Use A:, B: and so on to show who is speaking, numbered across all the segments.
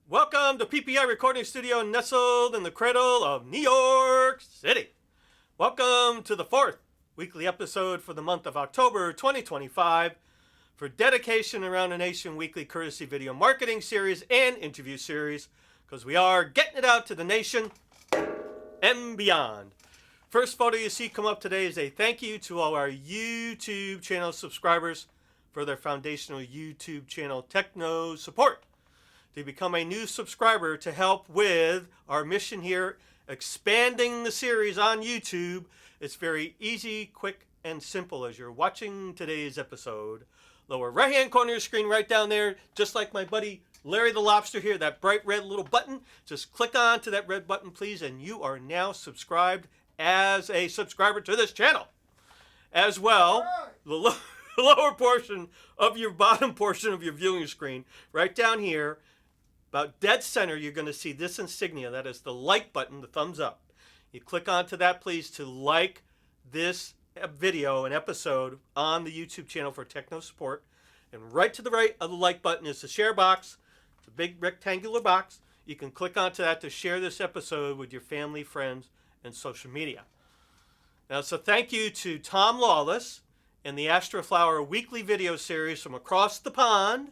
A: Welcome to PPI Recording Studio nestled in the cradle of New York City. Welcome to the fourth weekly episode for the month of October 2025 for Dedication Around the Nation weekly courtesy video marketing series and interview series, because we are getting it out to the nation and beyond. First photo you see come up today is a thank you to all our YouTube channel subscribers for their foundational YouTube channel techno support. To become a new subscriber to help with our mission here, expanding the series on YouTube, it's very easy, quick, and simple as you're watching today's episode. Lower right-hand corner of your screen right down there, just like my buddy Larry the Lobster here, that bright red little button. Just click on to that red button, please, and you are now subscribed as a subscriber to this channel. As well, the lower portion of your bottom portion of your viewing screen, right down here, about dead center, you're going to see this insignia. That is the like button, the thumbs up. You click onto that, please, to like this video, an episode on the YouTube channel for techno support. And right to the right of the like button is the share box. It's a big rectangular box. You can click onto that to share this episode with your family, friends, and social media. Now, so thank you to Tom Lawless and the Astroflower weekly video series from across the pond.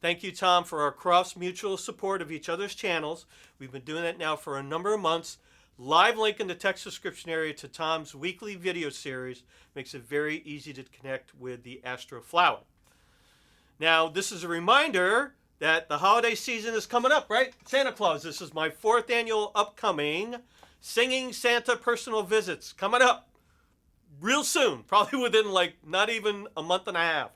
A: Thank you, Tom, for our cross-mutual support of each other's channels. We've been doing that now for a number of months. Live link in the text description area to Tom's weekly video series makes it very easy to connect with the Astroflower. Now, this is a reminder that the holiday season is coming up, right? Santa Claus. This is my fourth annual upcoming Singing Santa personal visits coming up real soon, probably within like not even a month and a half.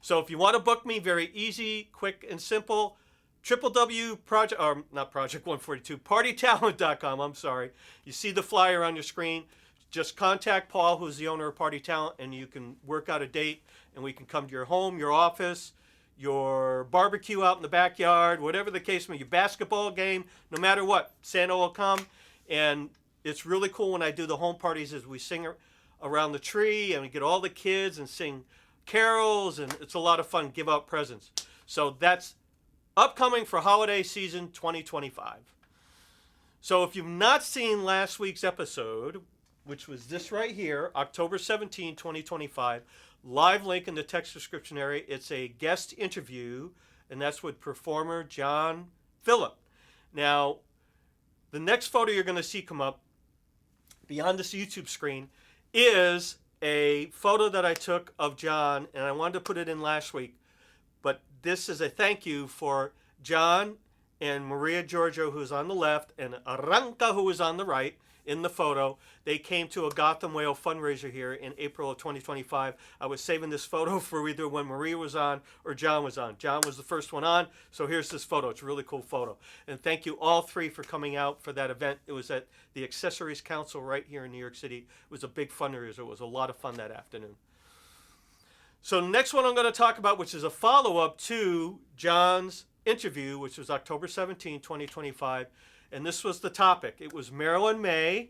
A: So if you want to book me, very easy, quick, and simple, partytalent.com, I'm sorry. You see the flyer on your screen. Just contact Paul, who's the owner of Party Talent, and you can work out a date, and we can come to your home, your office, your barbecue out in the backyard, whatever the case may be, your basketball game, no matter what, Santa will come. And it's really cool when I do the home parties as we sing around the tree, and we get all the kids and sing carols, and it's a lot of fun, give out presents. So that's upcoming for holiday season 2025. So if you've not seen last week's episode, which was this right here, October 17, 2025, live link in the text description area, it's a guest interview, and that's with performer John Phillip. Now, the next photo you're going to see come up beyond this YouTube screen is a photo that I took of John, and I wanted to put it in last week, but this is a thank you for John and Maria Giorgio, who's on the left, and Aranka, who is on the right in the photo. They came to a Gotham Whale fundraiser here in April of 2025. I was saving this photo for either when Maria was on or John was on. John was the first one on, so here's this photo. It's a really cool photo. And thank you all three for coming out for that event. It was at the Accessories Council right here in New York City. It was a big fundraiser. It was a lot of fun that afternoon. So the next one I'm going to talk about, which is a follow-up to John's interview, which was October 17, 2025. And this was the topic. It was MARILYN Maye.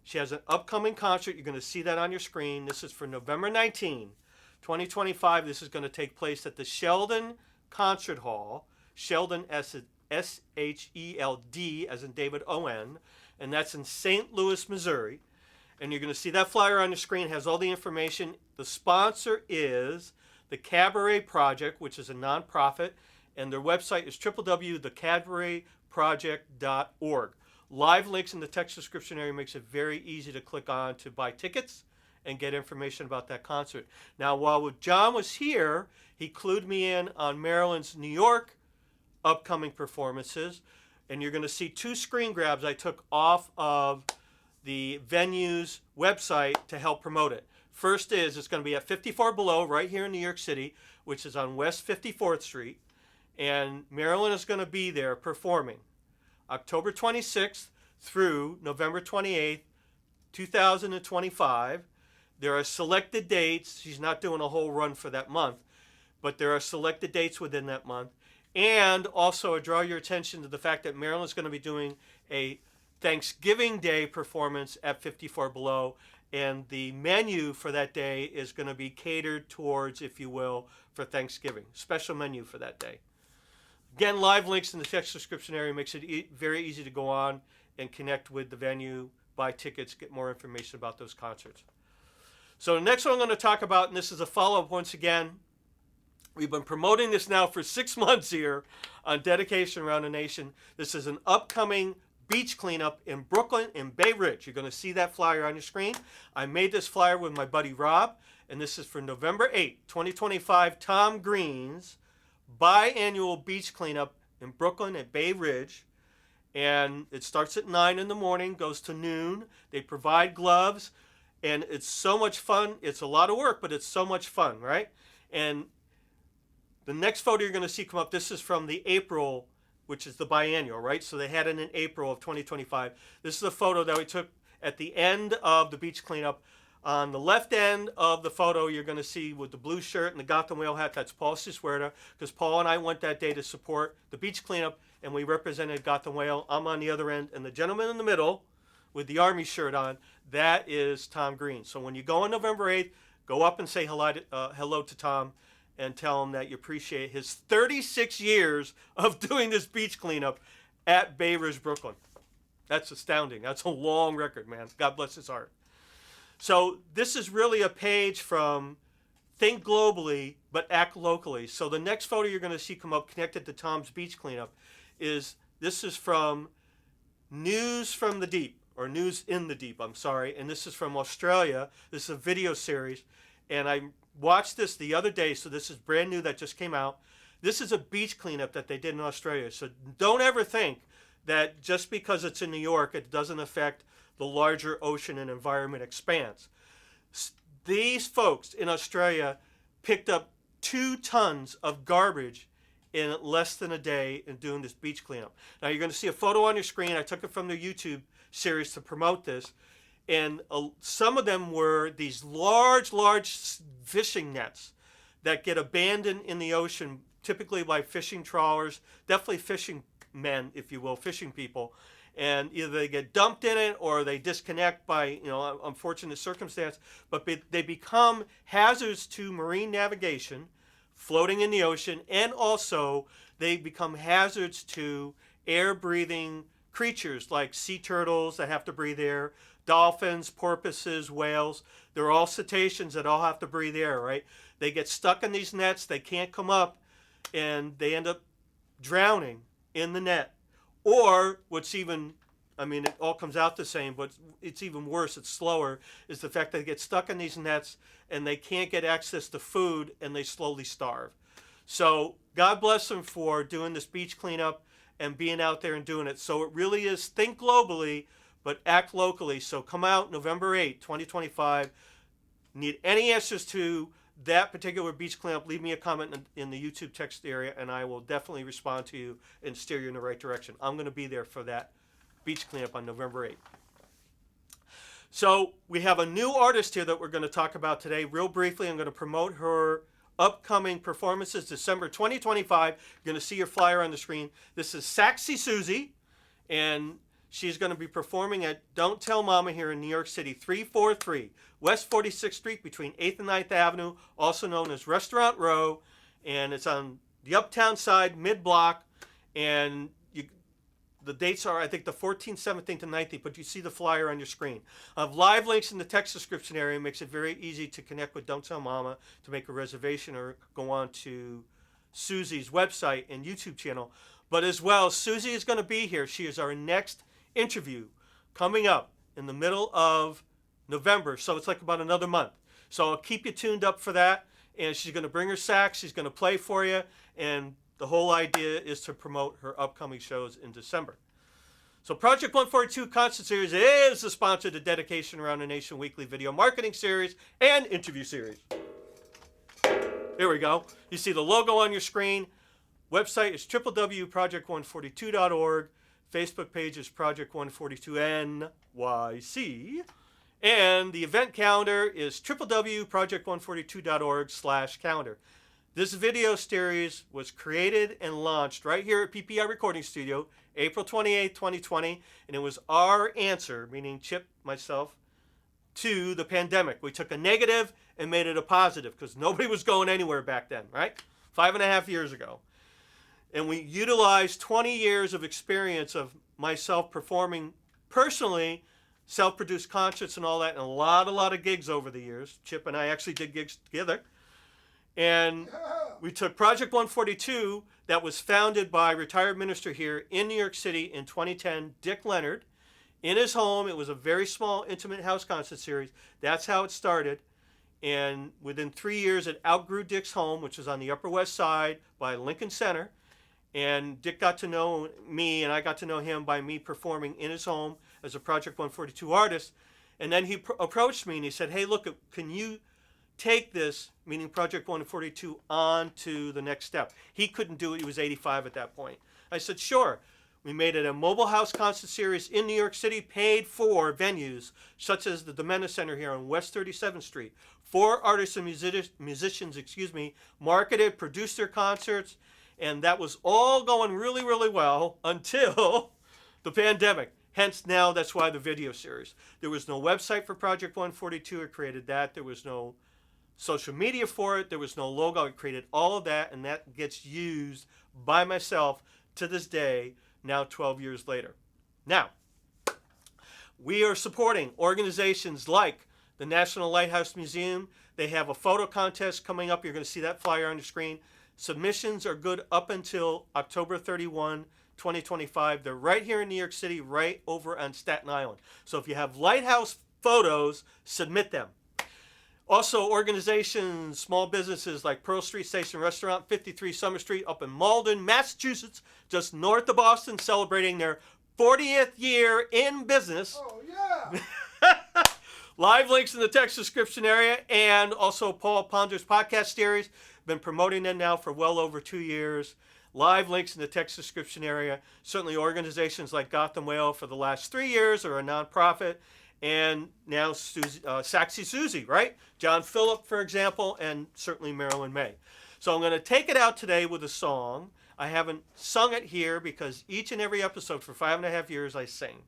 A: She has an upcoming concert. You're going to see that on your screen. This is for November 19, 2025. This is going to take place at the Sheldon Concert Hall. Sheldon, S-H-E-L-D, as in David O-N. And that's in St. Louis, Missouri. And you're going to see that flyer on your screen. It has all the information. The sponsor is the Cabaret Project, which is a nonprofit. And their website is www.thecabaretproject.org. Live links in the text description area makes it very easy to click on to buy tickets and get information about that concert. Now, while John was here, he clued me in on MARILYN's New York upcoming performances. And you're going to see two screen grabs I took off of the venue's website to help promote it. First is it's going to be at 54 Below right here in New York City, which is on West 54th Street. And MARILYN is going to be there performing October 26th through November 28th, 2025. There are selected dates. She's not doing a whole run for that month, but there are selected dates within that month. And also I draw your attention to the fact that MARILYN is going to be doing a Thanksgiving Day performance at 54 Below. And the menu for that day is going to be catered towards, if you will, for Thanksgiving. Special menu for that day. Again, live links in the text description area makes it very easy to go on and connect with the venue, buy tickets, get more information about those concerts. So the next one I'm going to talk about, and this is a follow-up once again, we've been promoting this now for 6 months here on Dedication Around the Nation. This is an upcoming beach cleanup in Brooklyn in Bay Ridge. You're going to see that flyer on your screen. I made this flyer with my buddy Rob, and this is for November 8, 2025, Tom Greene's biannual beach cleanup in Brooklyn at Bay Ridge. And it starts at 9 in the morning, goes to noon. They provide gloves, and it's so much fun. It's a lot of work, but it's so much fun, right? And the next photo you're going to see come up, this is from the April, which is the biannual, right? So they had it in April of 2025. This is a photo that we took at the end of the beach cleanup. On the left end of the photo, you're going to see with the blue shirt and the Gotham Whale hat, that's Paul Siswerda, because Paul and I went that day to support the beach cleanup, and we represented Gotham Whale. I'm on the other end, and the gentleman in the middle with the Army shirt on, that is Tom Greene. So when you go on November 8th, go up and say hello to Tom and tell him that you appreciate his 36 years of doing this beach cleanup at Bay Ridge, Brooklyn. That's astounding. That's a long record, man. God bless his heart. So this is really a page from Think Globally, but Act Locally. So the next photo you're going to see come up connected to Tom's beach cleanup is from News from the Deep, or News in the Deep, I'm sorry. And this is from Australia. This is a video series. And I watched this the other day, so this is brand new that just came out. This is a beach cleanup that they did in Australia. So don't ever think that just because it's in New York, it doesn't affect the larger ocean and environment expanse. These folks in Australia picked up 2 tons of garbage in less than a day in doing this beach cleanup. Now you're going to see a photo on your screen. I took it from their YouTube series to promote this. And some of them were these large fishing nets that get abandoned in the ocean, typically by fishing trawlers, definitely fishing men, if you will, fishing people. And either they get dumped in it or they disconnect by, unfortunate circumstance, but they become hazards to marine navigation, floating in the ocean, and also they become hazards to air-breathing creatures like sea turtles that have to breathe air, dolphins, porpoises, whales. They're all cetaceans that all have to breathe air, right? They get stuck in these nets, they can't come up, and they end up drowning in the net. Or what's even, it all comes out the same, but it's even worse, it's slower, is the fact that they get stuck in these nets and they can't get access to food and they slowly starve. So God bless them for doing this beach cleanup and being out there and doing it. So it really is think globally, but act locally. So come out November 8, 2025. Need any answers to that particular beach cleanup, leave me a comment in the YouTube text area, and I will definitely respond to you and steer you in the right direction. I'm going to be there for that beach cleanup on November 8th. So we have a new artist here that we're going to talk about today. Real briefly, I'm going to promote her upcoming performances December 2025. You're going to see your flyer on the screen. This is SAXY SUSIE, and she's going to be performing at Don't Tell Mama here in New York City, 343 West 46th Street between 8th and 9th Avenue, also known as Restaurant Row. And it's on the uptown side, mid-block. And the dates are, I think, the 14th, 17th, and 19th, but you see the flyer on your screen. I have live links in the text description area. It makes it very easy to connect with Don't Tell Mama to make a reservation or go on to Susie's website and YouTube channel. But as well, Susie is going to be here. She is our next interview coming up in the middle of November, so it's like about another month. So I'll keep you tuned up for that, and she's going to bring her sax, she's going to play for you, and the whole idea is to promote her upcoming shows in December. So Project 142 Concert Series is the sponsor to Dedication Around the Nation weekly video marketing series and interview series. Here we go. You see the logo on your screen. Website is www.project142.org. Facebook page is Project 142 NYC. And the event calendar is www.project142.org/calendar. This video series was created and launched right here at PPI Recording Studio, April 28, 2020. And it was our answer, meaning Chip, myself, to the pandemic. We took a negative and made it a positive because nobody was going anywhere back then, right? 5.5 years ago. And we utilized 20 years of experience of myself performing personally, self-produced concerts and all that, and a lot of gigs over the years. Chip and I actually did gigs together. And we took Project 142, that was founded by a retired minister here in New York City in 2010, Dick Leonard, in his home. It was a very small, intimate house concert series. That's how it started. And within 3 years, it outgrew Dick's home, which is on the Upper West Side by Lincoln Center. And Dick got to know me, and I got to know him by me performing in his home as a Project 142 artist. And then he approached me and he said, hey, look, can you take this, meaning Project 142, on to the next step? He couldn't do it. He was 85 at that point. I said, sure. We made it a mobile house concert series in New York City, paid for venues such as the Domena Center here on West 37th Street. 4 artists and musicians, marketed, produced their concerts, and that was all going really, really well until the pandemic. Hence, now that's why the video series. There was no website for Project 142. I created that. There was no social media for it. There was no logo. I created all of that, and that gets used by myself to this day, now 12 years later. Now, we are supporting organizations like the National Lighthouse Museum. They have a photo contest coming up. You're going to see that flyer on the screen. Submissions are good up until October 31, 2025. They're right here in New York City, right over on Staten Island. So if you have Lighthouse photos, submit them. Also, organizations, small businesses like Pearl Street Station Restaurant, 53 Summer Street up in Malden, Massachusetts, just north of Boston, celebrating their 40th year in business.
B: Oh, yeah!
A: Live links in the text description area, and also Paul Ponder's podcast series. Been promoting them now for well over 2 years. Live links in the text description area. Certainly organizations like Gotham Whale for the last 3 years are a nonprofit. And now SAXY SUSIE, right? John Phillip, for example, and certainly MARILYN MAYE. So I'm going to take it out today with a song. I haven't sung it here because each and every episode for 5.5 years I sing.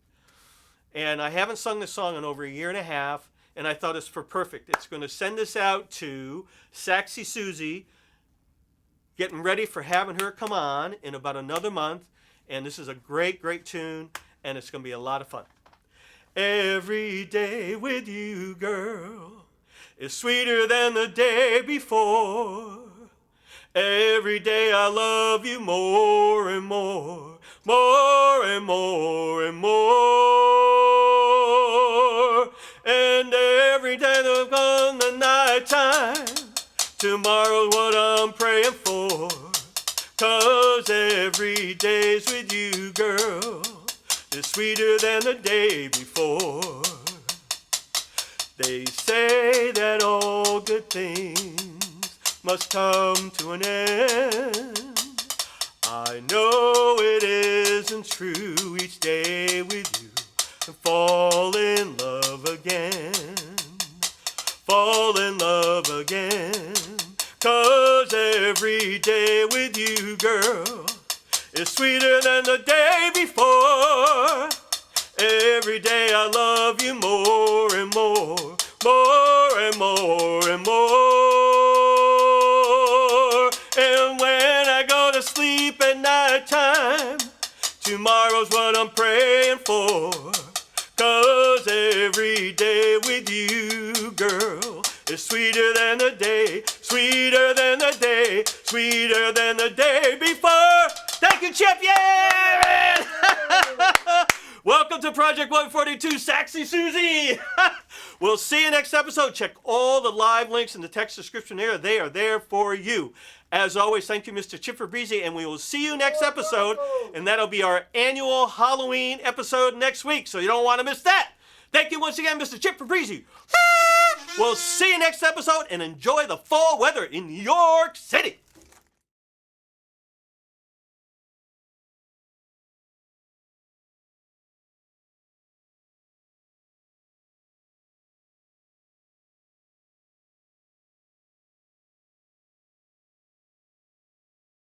A: And I haven't sung this song in over 1.5 years, and I thought it's perfect. It's going to send this out to SAXY SUSIE, getting ready for having her come on in about another month. And this is a great, great tune, and it's going to be a lot of fun. Every day with you, girl, is sweeter than the day before. Every day I love you more and more, more and more and more. And every day that comes the night time, tomorrow's what I'm praying for. 'Cause every day's with you, girl, is sweeter than the day before. They say that all good things must come to an end. I know it isn't true. Each day with you and fall in love again. Fall in love again. 'Cause every day with you, girl, is sweeter than the day before. Every day I love you more and more, more and more and more. And when I go to sleep at night time, tomorrow's what I'm praying for. 'Cause every day with you, girl, is sweeter than the day, sweeter than the day, sweeter than the day before. Thank you, Chip. Yeah! Welcome to Project 142, SAXY SUSIE. We'll see you next episode. Check all the live links in the text description there. They are there for you. As always, thank you, Mr. Chip Fabrizi, and we will see you next episode, and that'll be our annual Halloween episode next week, so you don't want to miss that. Thank you once again, Mr. Chip Fabrizi. We'll see you next episode, and enjoy the fall weather in New York City.